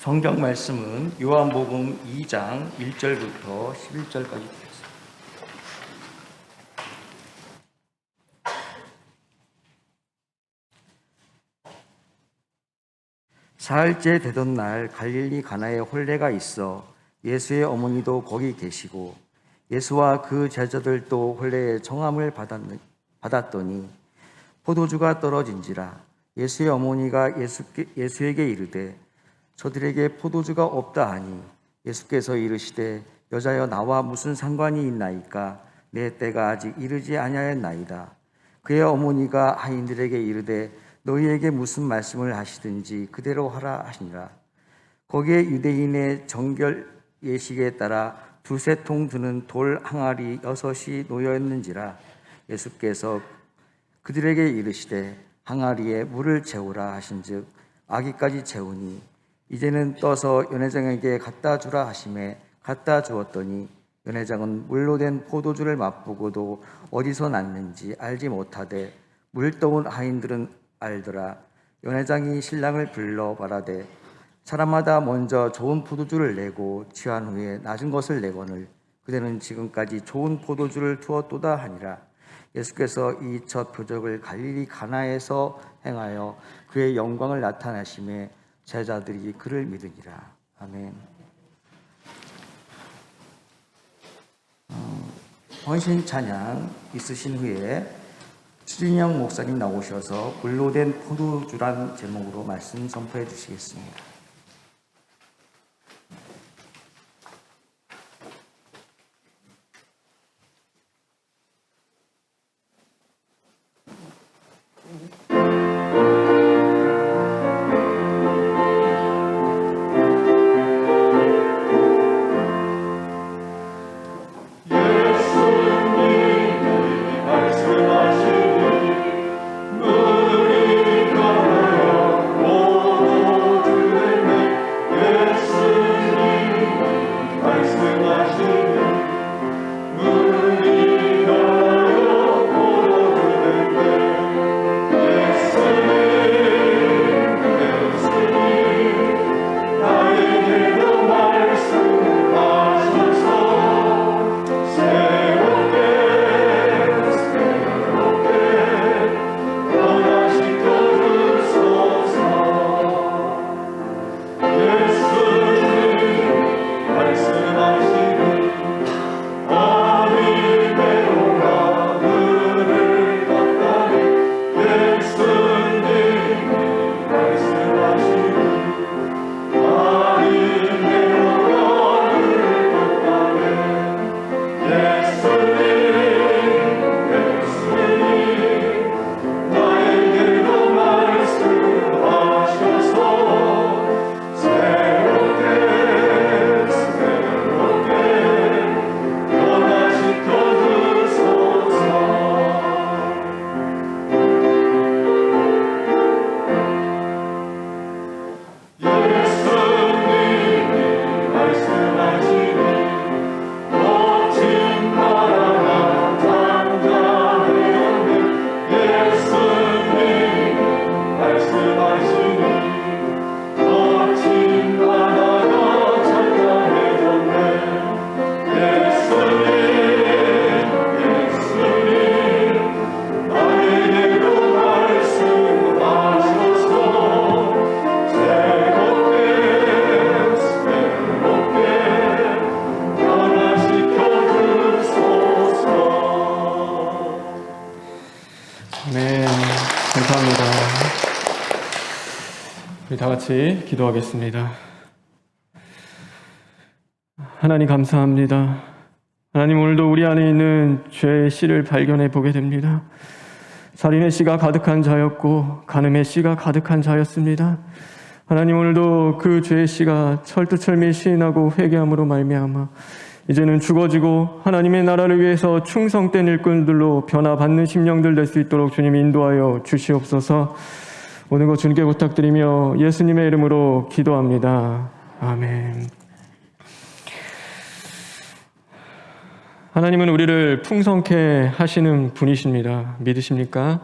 성경 말씀은 요한복음 2장 1절부터 11절까지 되겠습니다. 사흘째 되던 날 갈릴리 가나에 혼례가 있어 예수의 어머니도 거기 계시고 예수와 그 제자들도 혼례의 정함을 받았더니 포도주가 떨어진지라. 예수의 어머니가 예수에게 이르되 저들에게 포도주가 없다 하니 예수께서 이르시되 여자여 나와 무슨 상관이 있나이까? 내 때가 아직 이르지 아니하였나이다. 그의 어머니가 하인들에게 이르되 너희에게 무슨 말씀을 하시든지 그대로 하라 하시니라. 거기에 유대인의 정결 예식에 따라 두세 통 드는 돌 항아리 6이 놓여 있는지라. 예수께서 그들에게 이르시되 항아리에 물을 채우라 하신즉 아기까지 채우니 이제는 떠서 연회장에게 갖다 주라 하시매 갖다 주었더니 연회장은 물로 된 포도주를 맛보고도 어디서 났는지 알지 못하되 물 떠온 하인들은 알더라. 연회장이 신랑을 불러 말하되 사람마다 먼저 좋은 포도주를 내고 취한 후에 낮은 것을 내거늘 그대는 지금까지 좋은 포도주를 두었도다 하니라. 예수께서 이 첫 표적을 갈릴리 가나에서 행하여 그의 영광을 나타내심에 제자들이 그를 믿으니라. 아멘. 헌신 찬양 있으신 후에 추진영 목사님 나오셔서 물로 된 포도주란 제목으로 말씀 선포해 주시겠습니다. 다 같이 기도하겠습니다. 하나님 감사합니다. 하나님, 오늘도 우리 안에 있는 죄의 씨를 발견해 보게 됩니다. 살인의 씨가 가득한 자였고 간음의 씨가 가득한 자였습니다. 하나님, 오늘도 그 죄의 씨가 철두철미 시인하고 회개함으로 말미암아 이제는 죽어지고 하나님의 나라를 위해서 충성된 일꾼들로 변화받는 심령들 될 수 있도록 주님 인도하여 주시옵소서. 오늘 것 주님께 부탁드리며 예수님의 이름으로 기도합니다. 아멘. 하나님은 우리를 풍성케 하시는 분이십니다. 믿으십니까?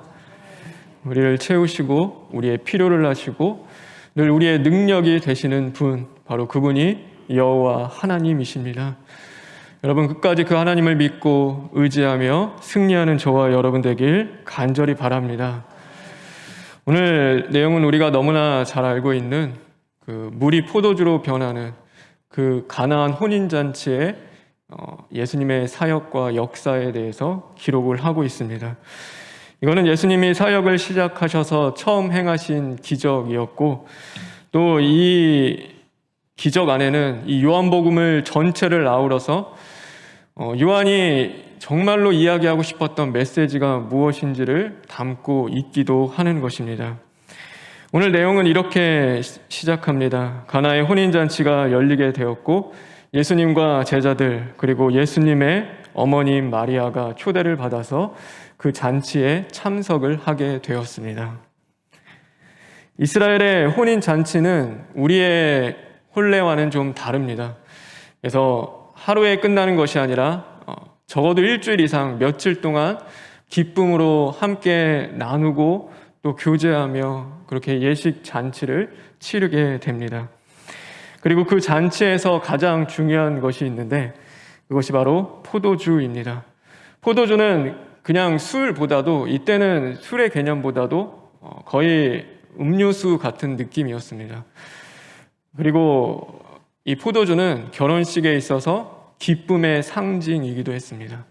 우리를 채우시고 우리의 필요를 하시고 늘 우리의 능력이 되시는 분, 바로 그분이 여호와 하나님이십니다. 여러분 끝까지 그 하나님을 믿고 의지하며 승리하는 저와 여러분 되길 간절히 바랍니다. 오늘 내용은 우리가 너무나 잘 알고 있는 그 물이 포도주로 변하는 그 가나안 혼인잔치의 예수님의 사역과 역사에 대해서 기록을 하고 있습니다. 이거는 예수님이 사역을 시작하셔서 처음 행하신 기적이었고, 또 이 기적 안에는 이 요한복음을 전체를 아우러서 요한이 정말로 이야기하고 싶었던 메시지가 무엇인지를 담고 있기도 하는 것입니다. 오늘 내용은 이렇게 시작합니다. 가나의 혼인잔치가 열리게 되었고 예수님과 제자들 그리고 예수님의 어머님 마리아가 초대를 받아서 그 잔치에 참석을 하게 되었습니다. 이스라엘의 혼인잔치는 우리의 혼례와는 좀 다릅니다. 그래서 하루에 끝나는 것이 아니라 적어도 일주일 이상 며칠 동안 기쁨으로 함께 나누고 또 교제하며 그렇게 예식 잔치를 치르게 됩니다. 그리고 그 잔치에서 가장 중요한 것이 있는데 그것이 바로 포도주입니다. 포도주는 그냥 술보다도, 이때는 술의 개념보다도 거의 음료수 같은 느낌이었습니다. 그리고 이 포도주는 결혼식에 있어서 기쁨의 상징이기도 했습니다.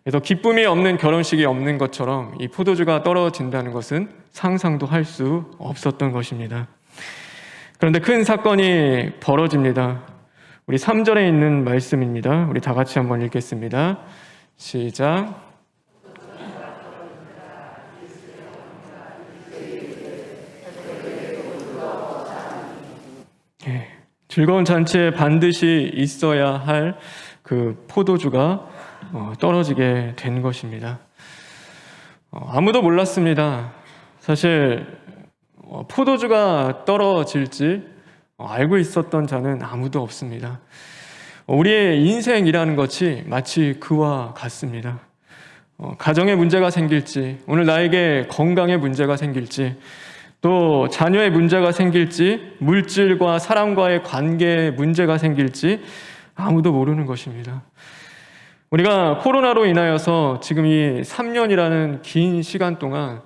그래서 기쁨이 없는 결혼식이 없는 것처럼 이 포도주가 떨어진다는 것은 상상도 할 수 없었던 것입니다. 그런데 큰 사건이 벌어집니다. 우리 3절에 있는 말씀입니다. 우리 다 같이 한번 읽겠습니다. 시작. 즐거운 잔치에 반드시 있어야 할 그 포도주가 떨어지게 된 것입니다. 아무도 몰랐습니다. 사실 포도주가 떨어질지 알고 있었던 자는 아무도 없습니다. 우리의 인생이라는 것이 마치 그와 같습니다. 가정에 문제가 생길지, 오늘 나에게 건강에 문제가 생길지, 또 자녀의 문제가 생길지, 물질과 사람과의 관계에 문제가 생길지 아무도 모르는 것입니다. 우리가 코로나로 인하여서 지금 이 3년이라는 긴 시간 동안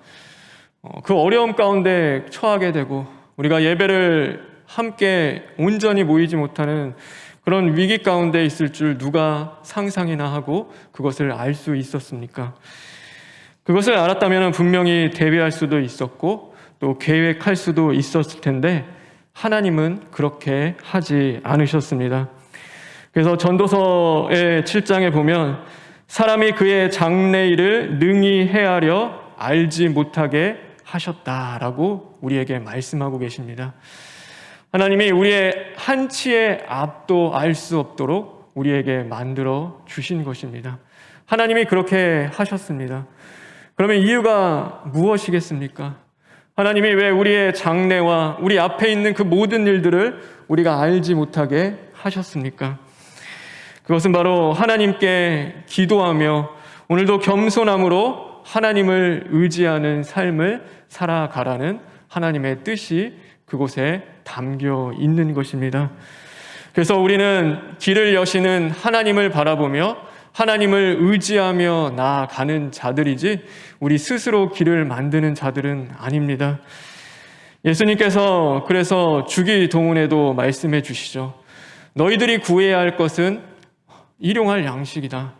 그 어려움 가운데 처하게 되고 우리가 예배를 함께 온전히 모이지 못하는 그런 위기 가운데 있을 줄 누가 상상이나 하고 그것을 알 수 있었습니까? 그것을 알았다면 분명히 대비할 수도 있었고 또 계획할 수도 있었을 텐데 하나님은 그렇게 하지 않으셨습니다. 그래서 전도서의 7장에 보면 사람이 그의 장래일을 능히 헤아려 알지 못하게 하셨다라고 우리에게 말씀하고 계십니다. 하나님이 우리의 한치의 앞도 알 수 없도록 우리에게 만들어 주신 것입니다. 하나님이 그렇게 하셨습니다. 그러면 이유가 무엇이겠습니까? 하나님이 왜 우리의 장래와 우리 앞에 있는 그 모든 일들을 우리가 알지 못하게 하셨습니까? 그것은 바로 하나님께 기도하며 오늘도 겸손함으로 하나님을 의지하는 삶을 살아가라는 하나님의 뜻이 그곳에 담겨 있는 것입니다. 그래서 우리는 길을 여시는 하나님을 바라보며 하나님을 의지하며 나아가는 자들이지 우리 스스로 길을 만드는 자들은 아닙니다. 예수님께서 그래서 주기도문에도 말씀해 주시죠. 너희들이 구해야 할 것은 일용할 양식이다.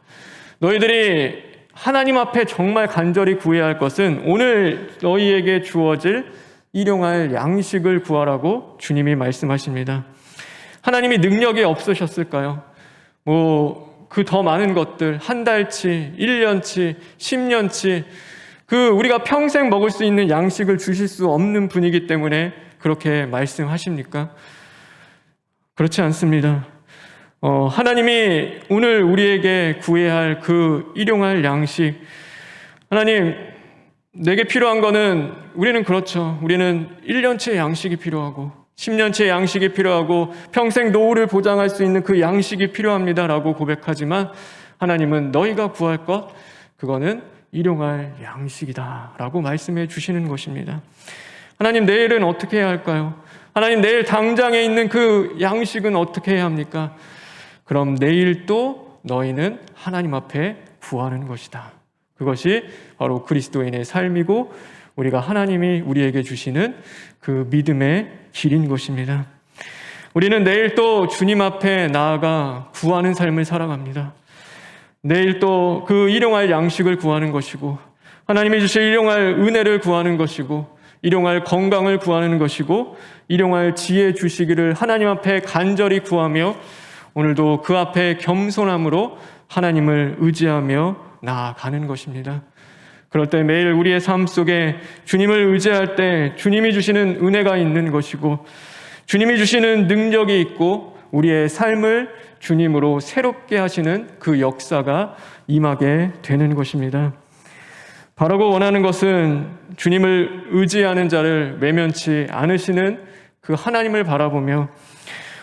너희들이 하나님 앞에 정말 간절히 구해야 할 것은 오늘 너희에게 주어질 일용할 양식을 구하라고 주님이 말씀하십니다. 하나님이 능력이 없으셨을까요? 그 더 많은 것들, 한 달치, 1년치, 10년치, 우리가 평생 먹을 수 있는 양식을 주실 수 없는 분이기 때문에 그렇게 말씀하십니까? 그렇지 않습니다. 하나님이 오늘 우리에게 구해야 할 그 일용할 양식, 하나님, 내게 필요한 거는 우리는 그렇죠. 우리는 1년치의 양식이 필요하고 10년치의 양식이 필요하고 평생 노후를 보장할 수 있는 그 양식이 필요합니다라고 고백하지만 하나님은 너희가 구할 것, 그거는 일용할 양식이다라고 말씀해 주시는 것입니다. 하나님, 내일은 어떻게 해야 할까요? 하나님, 내일 당장에 있는 그 양식은 어떻게 해야 합니까? 그럼 내일 또 너희는 하나님 앞에 구하는 것이다. 그것이 바로 그리스도인의 삶이고 우리가 하나님이 우리에게 주시는 그 믿음의 길인 것입니다. 우리는 내일 또 주님 앞에 나아가 구하는 삶을 살아갑니다. 내일 또 그 일용할 양식을 구하는 것이고 하나님이 주실 일용할 은혜를 구하는 것이고 일용할 건강을 구하는 것이고 일용할 지혜 주시기를 하나님 앞에 간절히 구하며 오늘도 그 앞에 겸손함으로 하나님을 의지하며 나아가는 것입니다. 그럴 때 매일 우리의 삶 속에 주님을 의지할 때 주님이 주시는 은혜가 있는 것이고 주님이 주시는 능력이 있고 우리의 삶을 주님으로 새롭게 하시는 그 역사가 임하게 되는 것입니다. 바라고 원하는 것은 주님을 의지하는 자를 외면치 않으시는 그 하나님을 바라보며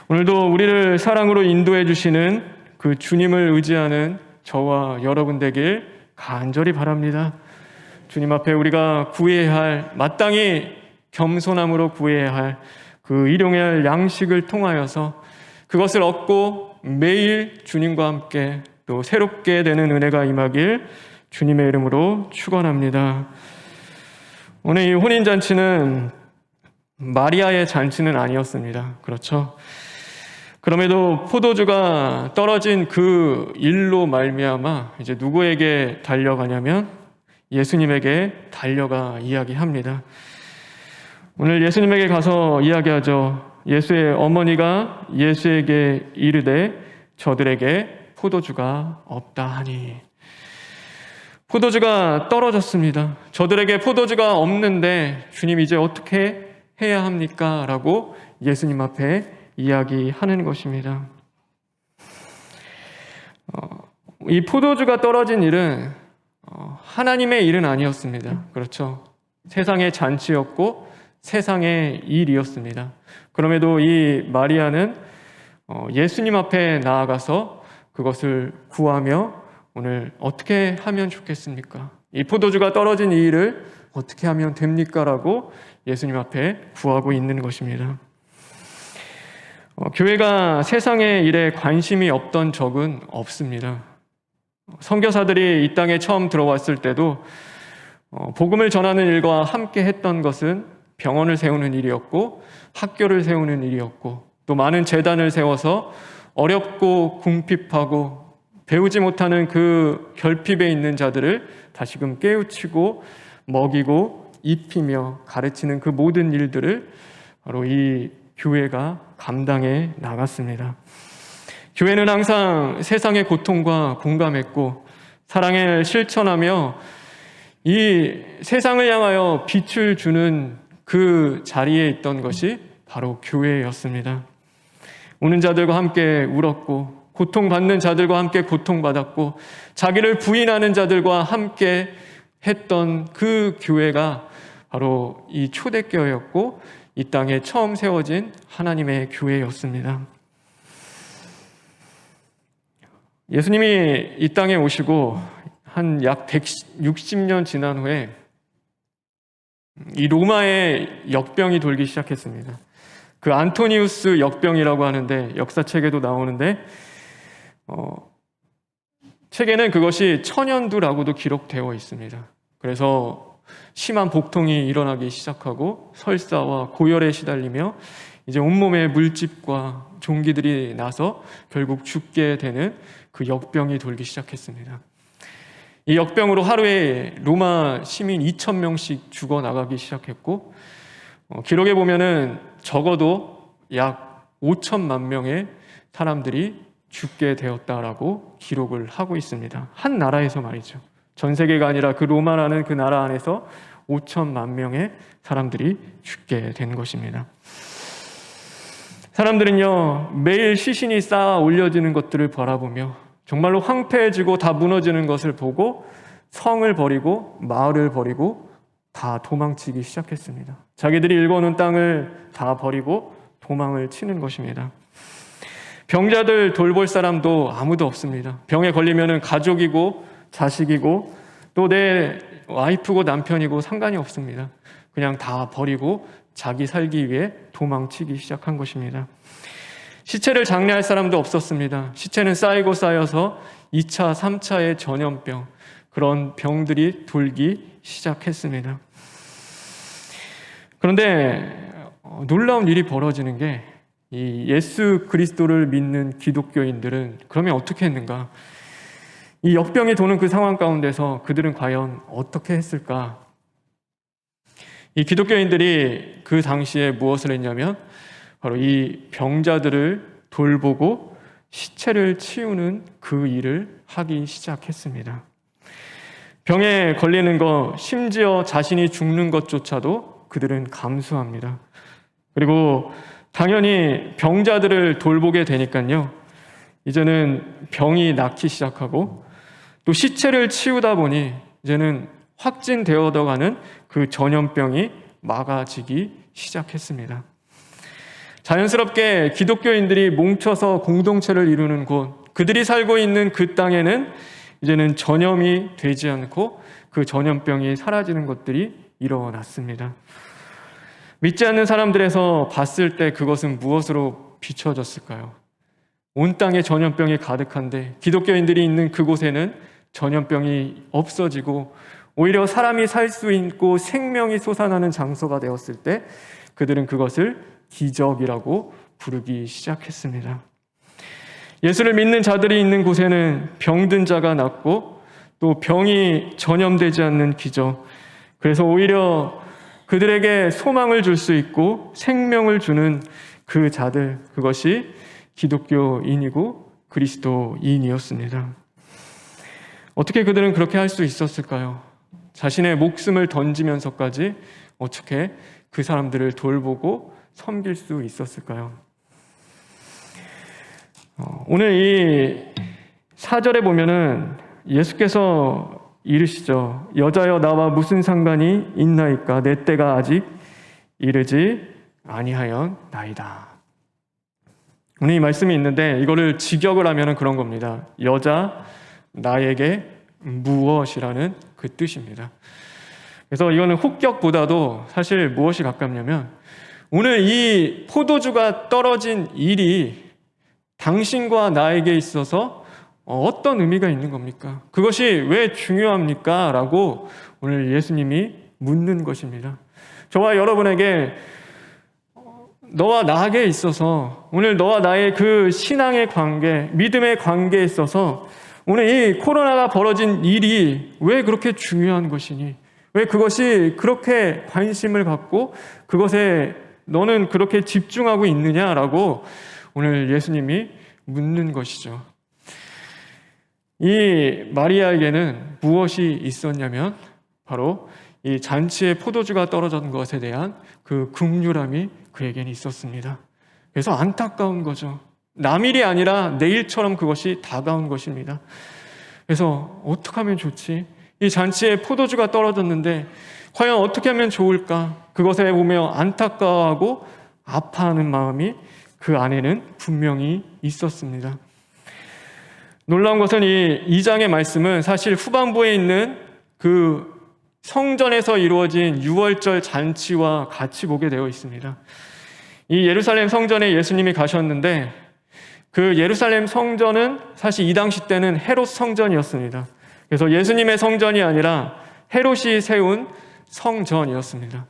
오늘도 우리를 사랑으로 인도해 주시는 그 주님을 의지하는 저와 여러분 되길 간절히 바랍니다. 주님 앞에 우리가 구해야 할, 마땅히 겸손함으로 구해야 할 그 일용해야 할 양식을 통하여서 그것을 얻고 매일 주님과 함께 또 새롭게 되는 은혜가 임하길 주님의 이름으로 축원합니다. 오늘 이 혼인잔치는 마리아의 잔치는 아니었습니다. 그렇죠? 그럼에도 포도주가 떨어진 그 일로 말미암아 이제 누구에게 달려가냐면 예수님에게 달려가 이야기합니다. 오늘 예수님에게 가서 이야기하죠. 예수의 어머니가 예수에게 이르되 저들에게 포도주가 없다 하니. 포도주가 떨어졌습니다. 저들에게 포도주가 없는데 주님 이제 어떻게 해야 합니까? 라고 예수님 앞에 이야기하는 것입니다. 이 포도주가 떨어진 일은 하나님의 일은 아니었습니다. 그렇죠? 세상의 잔치였고 세상의 일이었습니다. 그럼에도 이 마리아는 예수님 앞에 나아가서 그것을 구하며 오늘 어떻게 하면 좋겠습니까? 이 포도주가 떨어진 이 일을 어떻게 하면 됩니까? 라고 예수님 앞에 구하고 있는 것입니다. 교회가 세상의 일에 관심이 없던 적은 없습니다. 선교사들이 이 땅에 처음 들어왔을 때도 복음을 전하는 일과 함께 했던 것은 병원을 세우는 일이었고 학교를 세우는 일이었고 또 많은 제단을 세워서 어렵고 궁핍하고 배우지 못하는 그 결핍에 있는 자들을 다시금 깨우치고 먹이고 입히며 가르치는 그 모든 일들을 바로 이 교회가 감당해 나갔습니다. 교회는 항상 세상의 고통과 공감했고 사랑을 실천하며 이 세상을 향하여 빛을 주는 그 자리에 있던 것이 바로 교회였습니다. 우는 자들과 함께 울었고 고통받는 자들과 함께 고통받았고 자기를 부인하는 자들과 함께 했던 그 교회가 바로 이 초대교회였고 이 땅에 처음 세워진 하나님의 교회였습니다. 예수님이 이 땅에 오시고 한 약 160년 지난 후에 이 로마의 역병이 돌기 시작했습니다. 그 안토니우스 역병이라고 하는데 역사책에도 나오는데 책에는 그것이 천연두라고도 기록되어 있습니다. 그래서 심한 복통이 일어나기 시작하고 설사와 고열에 시달리며 이제 온몸에 물집과 종기들이 나서 결국 죽게 되는 그 역병이 돌기 시작했습니다. 이 역병으로 하루에 로마 시민 2,000명씩 죽어나가기 시작했고 기록에 보면은 적어도 약 5천만 명의 사람들이 죽게 되었다라고 기록을 하고 있습니다. 한 나라에서 말이죠. 전 세계가 아니라 그 로마라는 그 나라 안에서 5천만 명의 사람들이 죽게 된 것입니다. 사람들은요, 매일 시신이 쌓아 올려지는 것들을 바라보며 정말로 황폐해지고 다 무너지는 것을 보고 성을 버리고 마을을 버리고 다 도망치기 시작했습니다. 자기들이 일궈놓은 땅을 다 버리고 도망을 치는 것입니다. 병자들 돌볼 사람도 아무도 없습니다. 병에 걸리면 가족이고 자식이고 또 내 와이프고 남편이고 상관이 없습니다. 그냥 다 버리고 자기 살기 위해 도망치기 시작한 것입니다. 시체를 장례할 사람도 없었습니다. 시체는 쌓이고 쌓여서 2차, 3차의 전염병, 그런 병들이 돌기 시작했습니다. 그런데 놀라운 일이 벌어지는 게 이 예수 그리스도를 믿는 기독교인들은 그러면 어떻게 했는가? 이 역병이 도는 그 상황 가운데서 그들은 과연 어떻게 했을까? 이 기독교인들이 그 당시에 무엇을 했냐면 바로 이 병자들을 돌보고 시체를 치우는 그 일을 하기 시작했습니다. 병에 걸리는 것, 심지어 자신이 죽는 것조차도 그들은 감수합니다. 그리고 당연히 병자들을 돌보게 되니까요, 이제는 병이 낫기 시작하고 또 시체를 치우다 보니 이제는 확진되어져 가는 그 전염병이 막아지기 시작했습니다. 자연스럽게 기독교인들이 뭉쳐서 공동체를 이루는 곳, 그들이 살고 있는 그 땅에는 이제는 전염이 되지 않고 그 전염병이 사라지는 것들이 일어났습니다. 믿지 않는 사람들에서 봤을 때 그것은 무엇으로 비춰졌을까요? 온 땅에 전염병이 가득한데 기독교인들이 있는 그곳에는 전염병이 없어지고 오히려 사람이 살 수 있고 생명이 솟아나는 장소가 되었을 때 그들은 그것을 기적이라고 부르기 시작했습니다. 예수를 믿는 자들이 있는 곳에는 병든 자가 낫고 또 병이 전염되지 않는 기적, 그래서 오히려 그들에게 소망을 줄 수 있고 생명을 주는 그 자들, 그것이 기독교인이고 그리스도인이었습니다. 어떻게 그들은 그렇게 할 수 있었을까요? 자신의 목숨을 던지면서까지 어떻게 그 사람들을 돌보고 섬길 수 있었을까요? 오늘 이 4절에 보면은 예수께서 이르시죠. 여자여 나와 무슨 상관이 있나이까? 내 때가 아직 이르지 아니하였나이다. 오늘 이 말씀이 있는데 이거를 직역을 하면 그런 겁니다. 여자 나에게 무엇이라는 그 뜻입니다. 그래서 이거는 혹격보다도 사실 무엇이 가깝냐면 오늘 이 포도주가 떨어진 일이 당신과 나에게 있어서 어떤 의미가 있는 겁니까? 그것이 왜 중요합니까? 라고 오늘 예수님이 묻는 것입니다. 저와 여러분에게 너와 나에게 있어서 오늘 너와 나의 그 신앙의 관계, 믿음의 관계에 있어서 오늘 이 코로나가 벌어진 일이 왜 그렇게 중요한 것이니? 왜 그것이 그렇게 관심을 갖고 그것에 너는 그렇게 집중하고 있느냐라고 오늘 예수님이 묻는 것이죠. 이 마리아에게는 무엇이 있었냐면 바로 이 잔치에 포도주가 떨어진 것에 대한 그 긍휼함이 그에게는 있었습니다. 그래서 안타까운 거죠. 남일이 아니라 내일처럼 그것이 다가온 것입니다. 그래서 어떻게 하면 좋지? 이 잔치에 포도주가 떨어졌는데 과연 어떻게 하면 좋을까? 그것에 보며 안타까워하고 아파하는 마음이 그 안에는 분명히 있었습니다. 놀라운 것은 이 2장의 말씀은 사실 후반부에 있는 그 성전에서 이루어진 유월절 잔치와 같이 보게 되어 있습니다. 이 예루살렘 성전에 예수님이 가셨는데 그 예루살렘 성전은 사실 이 당시 때는 헤롯 성전이었습니다. 그래서 예수님의 성전이 아니라 헤롯이 세운 성전이었습니다.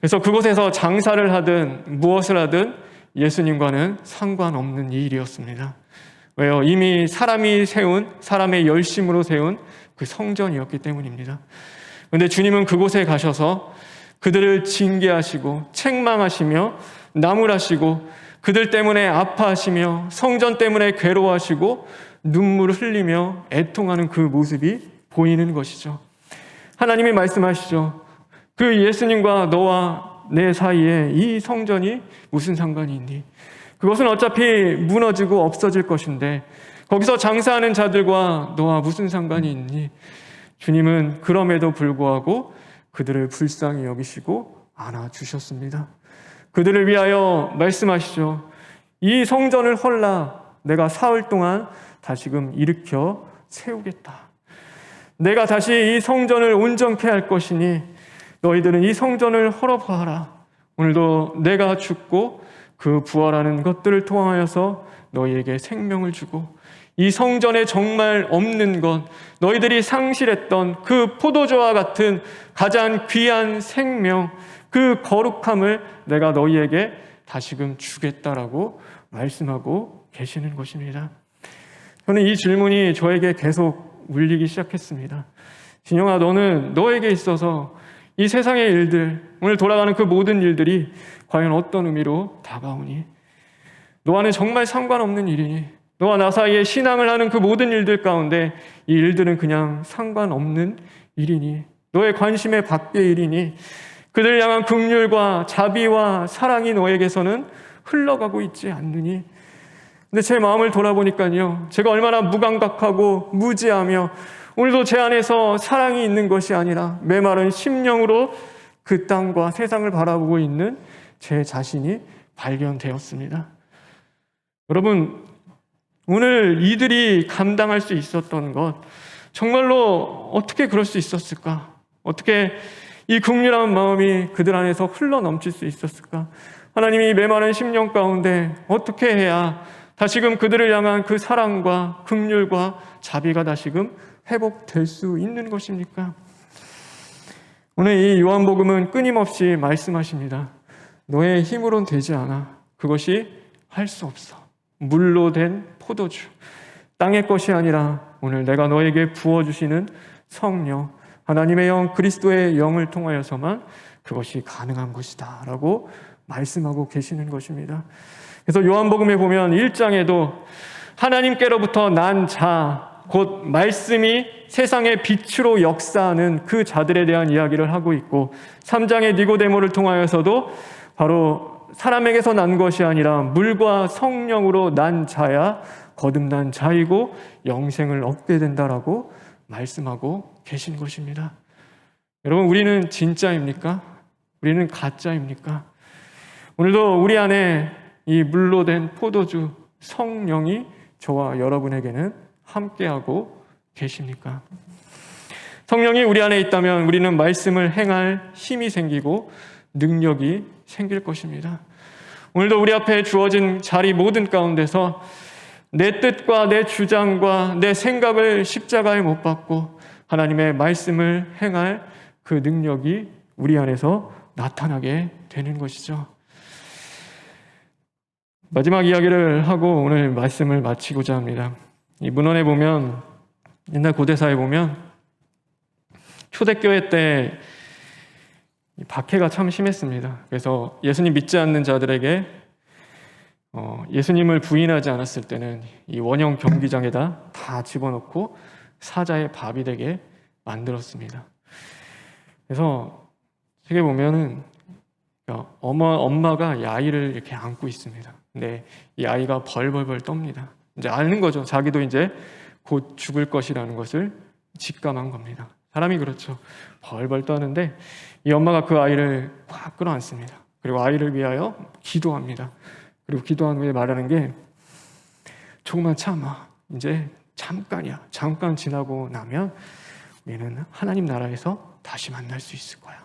그래서 그곳에서 장사를 하든 무엇을 하든 예수님과는 상관없는 일이었습니다. 왜요? 이미 사람이 세운, 사람의 열심으로 세운 그 성전이었기 때문입니다. 그런데 주님은 그곳에 가셔서 그들을 징계하시고 책망하시며 나무라시고 그들 때문에 아파하시며 성전 때문에 괴로워하시고 눈물을 흘리며 애통하는 그 모습이 보이는 것이죠. 하나님이 말씀하시죠. 그 예수님과 너와 내 사이에 이 성전이 무슨 상관이 있니? 그것은 어차피 무너지고 없어질 것인데 거기서 장사하는 자들과 너와 무슨 상관이 있니? 주님은 그럼에도 불구하고 그들을 불쌍히 여기시고 안아주셨습니다. 그들을 위하여 말씀하시죠. 이 성전을 헐라 내가 사흘 동안 다시금 일으켜 세우겠다. 내가 다시 이 성전을 온전케 할 것이니 너희들은 이 성전을 헐어보아라. 오늘도 내가 죽고 그 부활하는 것들을 통하여서 너희에게 생명을 주고 이 성전에 정말 없는 것, 너희들이 상실했던 그 포도주와 같은 가장 귀한 생명, 그 거룩함을 내가 너희에게 다시금 주겠다라고 말씀하고 계시는 것입니다. 저는 이 질문이 저에게 계속 울리기 시작했습니다. 진영아, 너는 너에게 있어서 이 세상의 일들, 오늘 돌아가는 그 모든 일들이 과연 어떤 의미로 다가오니? 너와는 정말 상관없는 일이니? 너와 나 사이에 신앙을 하는 그 모든 일들 가운데 이 일들은 그냥 상관없는 일이니? 너의 관심의 밖의 일이니? 그들 향한 긍휼과 자비와 사랑이 너에게서는 흘러가고 있지 않느니? 근데 제 마음을 돌아보니까요, 제가 얼마나 무감각하고 무지하며 오늘도 제 안에서 사랑이 있는 것이 아니라 메마른 심령으로 그 땅과 세상을 바라보고 있는 제 자신이 발견되었습니다. 여러분, 오늘 이들이 감당할 수 있었던 것, 정말로 어떻게 그럴 수 있었을까? 어떻게 이 긍휼한 마음이 그들 안에서 흘러넘칠 수 있었을까? 하나님이 메마른 심령 가운데 어떻게 해야 다시금 그들을 향한 그 사랑과 긍휼과 자비가 다시금 회복될 수 있는 것입니까? 오늘 이 요한복음은 끊임없이 말씀하십니다. 너의 힘으로는 되지 않아. 그것이 할 수 없어. 물로 된 포도주, 땅의 것이 아니라 오늘 내가 너에게 부어주시는 성령, 하나님의 영, 그리스도의 영을 통하여서만 그것이 가능한 것이다 라고 말씀하고 계시는 것입니다. 그래서 요한복음에 보면 1장에도 하나님께로부터 난 자, 곧 말씀이 세상의 빛으로 역사하는 그 자들에 대한 이야기를 하고 있고, 3장의 니고데모를 통하여서도 바로 사람에게서 난 것이 아니라 물과 성령으로 난 자야 거듭난 자이고 영생을 얻게 된다라고 말씀하고 계신 것입니다. 여러분, 우리는 진짜입니까? 우리는 가짜입니까? 오늘도 우리 안에 이 물로 된 포도주 성령이 저와 여러분에게는 함께하고 계십니까? 성령이 우리 안에 있다면 우리는 말씀을 행할 힘이 생기고 능력이 생길 것입니다. 오늘도 우리 앞에 주어진 자리 모든 가운데서 내 뜻과 내 주장과 내 생각을 십자가에 못 박고 하나님의 말씀을 행할 그 능력이 우리 안에서 나타나게 되는 것이죠. 마지막 이야기를 하고 오늘 말씀을 마치고자 합니다. 이 문헌에 보면, 옛날 고대사에 보면 초대교회 때 박해가 참 심했습니다. 그래서 예수님 믿지 않는 자들에게 예수님을 부인하지 않았을 때는 이 원형 경기장에다 다 집어넣고 사자의 밥이 되게 만들었습니다. 그래서 책에 보면은 엄마가 이 아이를 이렇게 안고 있습니다. 근데 이 아이가 벌벌벌 떱니다. 이제 아는 거죠. 자기도 이제 곧 죽을 것이라는 것을 직감한 겁니다. 사람이 그렇죠. 벌벌 떠는데 이 엄마가 그 아이를 꽉 끌어안습니다. 그리고 아이를 위하여 기도합니다. 그리고 기도한 후에 말하는 게, 조금만 참아. 이제 잠깐이야. 잠깐 지나고 나면 우리는 하나님 나라에서 다시 만날 수 있을 거야.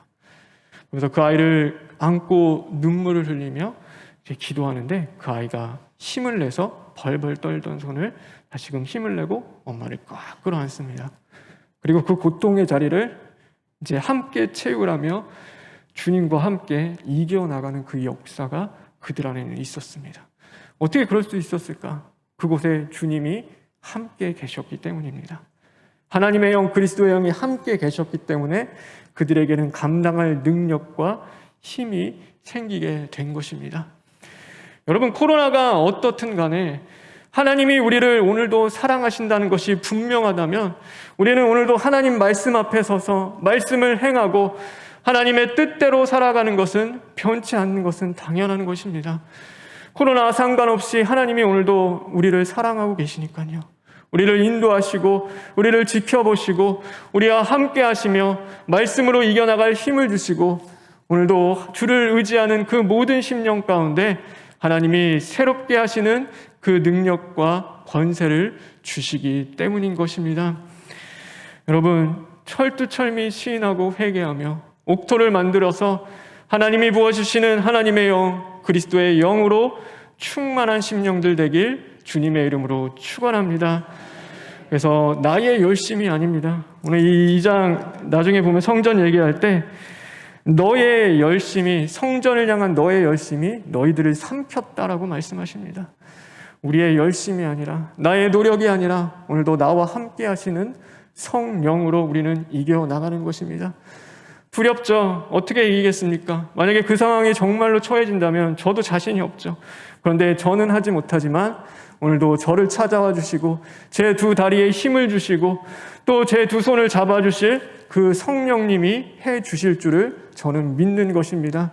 그래서 그 아이를 안고 눈물을 흘리며 기도하는데 그 아이가 힘을 내서 벌벌 떨던 손을 다시금 힘을 내고 엄마를 꽉 끌어안습니다. 그리고 그 고통의 자리를 이제 함께 채우라며 주님과 함께 이겨나가는 그 역사가 그들 안에는 있었습니다. 어떻게 그럴 수 있었을까? 그곳에 주님이 함께 계셨기 때문입니다. 하나님의 영, 그리스도의 영이 함께 계셨기 때문에 그들에게는 감당할 능력과 힘이 생기게 된 것입니다. 여러분, 코로나가 어떻든 간에 하나님이 우리를 오늘도 사랑하신다는 것이 분명하다면 우리는 오늘도 하나님 말씀 앞에 서서 말씀을 행하고 하나님의 뜻대로 살아가는 것은, 변치 않는 것은 당연한 것입니다. 코로나와 상관없이 하나님이 오늘도 우리를 사랑하고 계시니까요. 우리를 인도하시고 우리를 지켜보시고 우리와 함께 하시며 말씀으로 이겨나갈 힘을 주시고 오늘도 주를 의지하는 그 모든 심령 가운데 하나님이 새롭게 하시는 그 능력과 권세를 주시기 때문인 것입니다. 여러분, 철두철미 시인하고 회개하며 옥토를 만들어서 하나님이 부어주시는 하나님의 영, 그리스도의 영으로 충만한 심령들 되길 주님의 이름으로 축원합니다. 그래서 나의 열심이 아닙니다. 오늘 이 2장 나중에 보면 성전 얘기할 때 너의 열심이, 성전을 향한 너의 열심이 너희들을 삼켰다라고 말씀하십니다. 우리의 열심이 아니라, 나의 노력이 아니라 오늘도 나와 함께 하시는 성령으로 우리는 이겨나가는 것입니다. 두렵죠. 어떻게 이기겠습니까? 만약에 그 상황이 정말로 처해진다면 저도 자신이 없죠. 그런데 저는 하지 못하지만 오늘도 저를 찾아와 주시고 제 두 다리에 힘을 주시고 또 제 두 손을 잡아주실 그 성령님이 해 주실 줄을 저는 믿는 것입니다.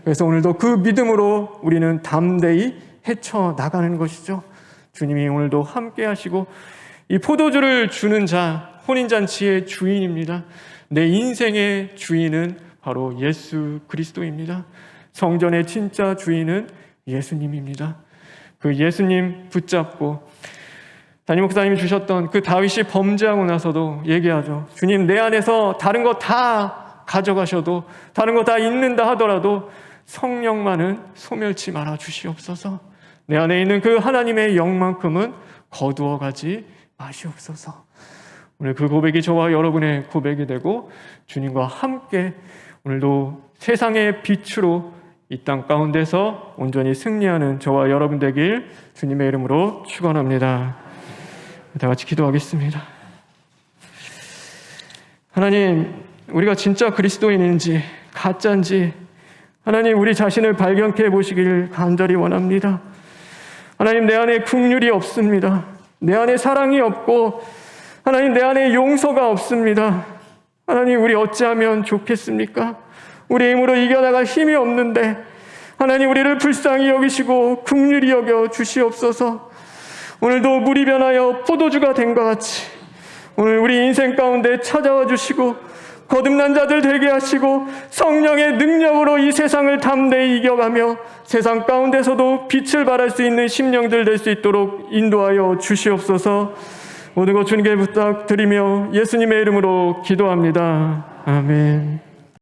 그래서 오늘도 그 믿음으로 우리는 담대히 헤쳐나가는 것이죠. 주님이 오늘도 함께 하시고 이 포도주를 주는 자, 혼인잔치의 주인입니다. 내 인생의 주인은 바로 예수 그리스도입니다. 성전의 진짜 주인은 예수님입니다. 그 예수님 붙잡고 담임 목사님이 주셨던 그 다윗이 범죄하고 나서도 얘기하죠. 주님, 내 안에서 다른 거 다 가져가셔도, 다른 거 다 잊는다 하더라도 성령만은 소멸치 말아 주시옵소서. 내 안에 있는 그 하나님의 영만큼은 거두어 가지 마시옵소서. 오늘 그 고백이 저와 여러분의 고백이 되고 주님과 함께 오늘도 세상의 빛으로 이 땅 가운데서 온전히 승리하는 저와 여러분 되길 주님의 이름으로 축원합니다. 다 같이 기도하겠습니다. 하나님, 우리가 진짜 그리스도인인지 가짜인지 하나님 우리 자신을 발견해 보시길 간절히 원합니다. 하나님, 내 안에 긍휼이 없습니다. 내 안에 사랑이 없고 하나님, 내 안에 용서가 없습니다. 하나님, 우리 어찌하면 좋겠습니까? 우리 힘으로 이겨나갈 힘이 없는데 하나님, 우리를 불쌍히 여기시고 긍휼히 여겨 주시옵소서. 오늘도 물이 변하여 포도주가 된 것 같이 오늘 우리 인생 가운데 찾아와 주시고 거듭난 자들 되게 하시고 성령의 능력으로 이 세상을 담대히 이겨가며 세상 가운데서도 빛을 발할 수 있는 심령들 될 수 있도록 인도하여 주시옵소서. 모든 것 주님께 부탁드리며 예수님의 이름으로 기도합니다. 아멘.